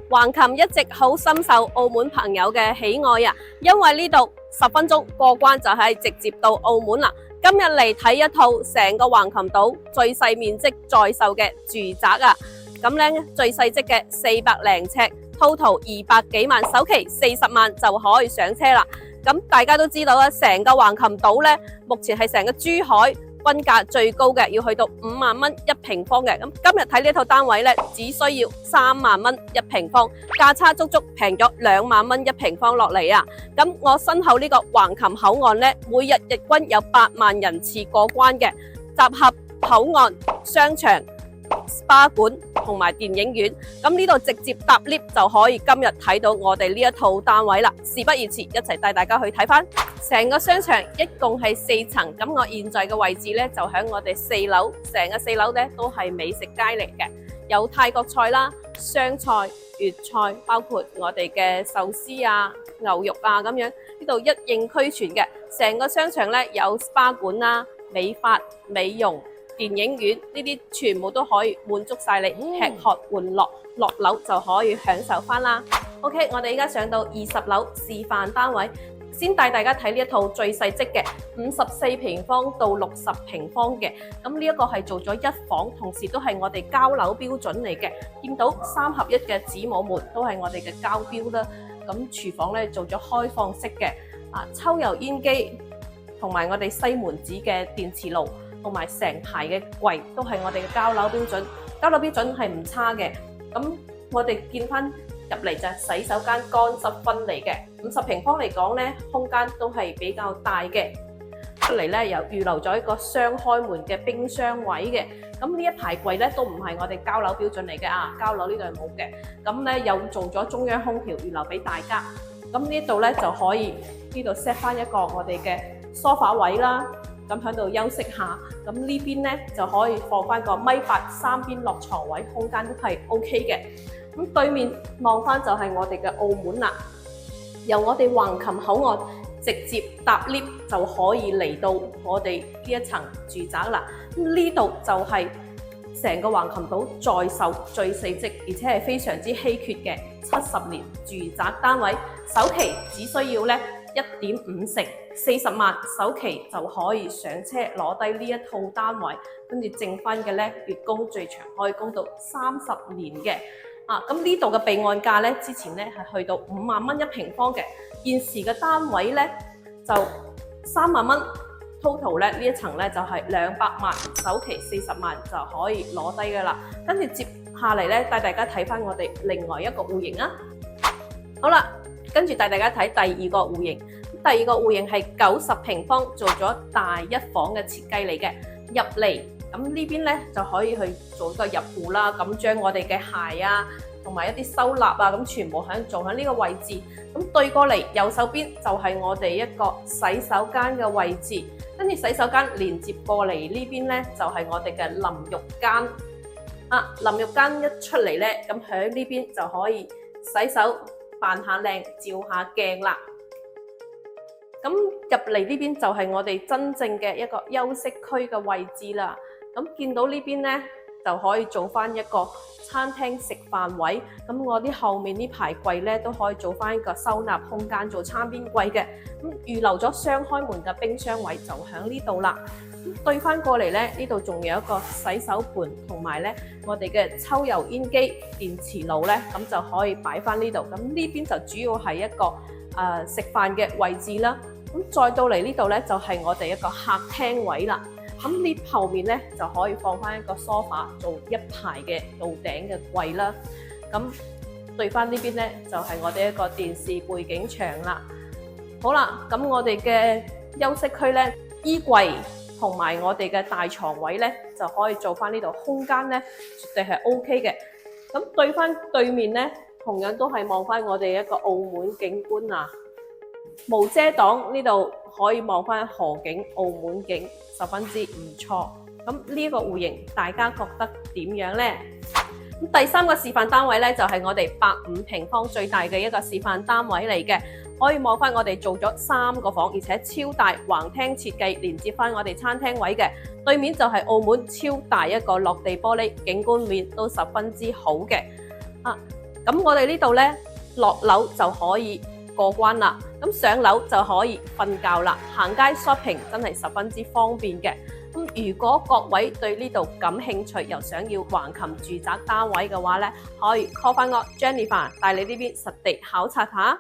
橫琴一直好深受澳門朋友嘅喜愛啊，因為呢度10分鐘過關就係直接到澳門啦。今日嚟睇一套成個橫琴島最細面積在售嘅住宅啊，咁咧最細積嘅400零尺 ，total 200幾萬，首期40萬就可以上車啦。咁大家都知道啦，成個橫琴島咧，目前係成個珠海均價最高嘅，要去到5萬蚊一平方嘅。咁今日睇呢套單位咧，只需要3萬蚊一平方，價差足足平咗2萬蚊一平方落嚟啊！咁我身後呢個橫琴口岸咧，每日日均有8萬人次過關嘅，集合口岸、商場、SPA 館同埋電影院，咁呢度直接搭 lift 就可以今日睇到我哋呢一套單位啦。事不宜遲，一齊帶大家去睇翻。成個商場一共係4層，咁我現在嘅位置咧就喺我哋4樓，成個4樓咧都係美食街嚟嘅，有泰國菜啦、湘菜、粵菜，包括我哋嘅壽司啊、牛肉啊咁樣，呢度一應俱全嘅。成個商場咧有 SPA 館啦、美髮、美容、電影院呢啲全部都可以滿足晒你吃喝玩樂，落樓就可以享受翻啦。OK， 我哋而家上到20樓示範單位，先帶大家睇呢一套最細積嘅54平方到60平方嘅。咁呢一個係做咗1房，同時都係我哋交樓標準嚟嘅。見到3合1嘅子母門都係我哋嘅交標啦。咁廚房咧做咗開放式嘅，抽油煙機同埋我哋西門子嘅電磁爐。同埋成排嘅櫃都係我哋嘅交樓標準，交樓標準係唔差嘅。咁我哋見翻入嚟就係洗手間乾濕分離嘅，50平方嚟講咧，空間都係比較大嘅。出嚟咧又預留咗一個雙開門嘅冰箱位嘅。咁呢一排櫃咧都唔係我哋交樓標準嚟嘅啊，交樓呢度係冇嘅。咁咧又做咗中央空調預留俾大家。咁呢度咧就可以呢度 set 翻一個我哋嘅梳化位啦。咁喺度休息下，咁呢邊咧就可以放翻個1.8米3邊落床位，空間都係 OK 嘅。咁對面望翻就係我哋嘅澳門啦，由我哋橫琴口岸直接搭 lift 就可以嚟到我哋呢一層住宅啦。咁呢度就係成個橫琴島在售最細積，而且係非常之稀缺嘅70年住宅單位，首期只需要咧1.5成40萬，首期就可以上車攞低呢一套單位，跟住剩翻嘅咧月供最長可以供到30年嘅。咁呢度嘅備案價咧，之前咧係去到5萬蚊一平方嘅，現時嘅單位咧就3萬蚊 ，total 咧呢一層咧就係200萬，首期40萬就可以攞低㗎啦。跟住接下嚟咧帶大家睇翻我哋另外一個戶型啊。好啦。跟住帶大家睇第2個戶型，第2個戶型係90平方，做咗大1房嘅設計嚟嘅。入嚟咁呢邊咧就可以去做個入戶啦，咁將我哋嘅鞋啊同埋一啲收納啊咁全部做喺呢個位置。咁對過嚟右手邊就係我哋一個洗手間嘅位置，跟住洗手間連接過嚟呢邊咧就係我哋嘅淋浴間。淋浴間一出嚟咧，咁喺呢邊就可以洗手。扮下靚，照下鏡啦。咁入嚟呢邊就係我哋真正嘅一個休息區嘅位置啦。咁見到呢邊呢，就可以做翻一個餐廳食飯位。咁我啲後面呢排櫃呢，都可以做翻一個收納空間做餐邊櫃嘅。咁預留咗雙開門嘅冰箱位就喺呢度啦。對翻過嚟咧，呢度仲有一個洗手盤，同埋咧我哋嘅抽油煙機、電磁爐咧，咁就可以擺翻呢度。咁呢邊就主要係一個食飯嘅位置啦。咁再到嚟呢度咧，就係我哋一個客廳位啦。咁呢後面咧就可以放翻一個梳化，做一排嘅到頂嘅櫃啦。咁對翻呢邊咧，就係我哋一個電視背景牆啦。好啦，咁我哋嘅休息區咧，衣櫃同埋我哋嘅大床位咧，就可以做翻呢度空間咧，絕對係 OK 嘅。咁對翻對面咧，同樣都係望翻我哋一個澳門景觀啊，無遮擋呢度可以望翻河景、澳門景，十分之唔錯。咁呢個戶型大家覺得點樣呢？咁第3個示範單位咧，就係我哋150平方最大嘅一個示範單位嚟嘅。可以望翻我哋做咗3個房，而且超大橫廳設計，連接翻我哋餐廳位嘅。對面就係澳門超大一個落地玻璃，景觀面都十分之好嘅。咁我哋呢度呢，落樓就可以過關啦，咁上樓就可以瞓覺啦。行街 shopping 真係十分之方便嘅。咁如果各位對呢度感興趣，又想要橫琴住宅單位嘅話呢，可以 call 翻我 Jennifer 帶你呢邊實地考察下。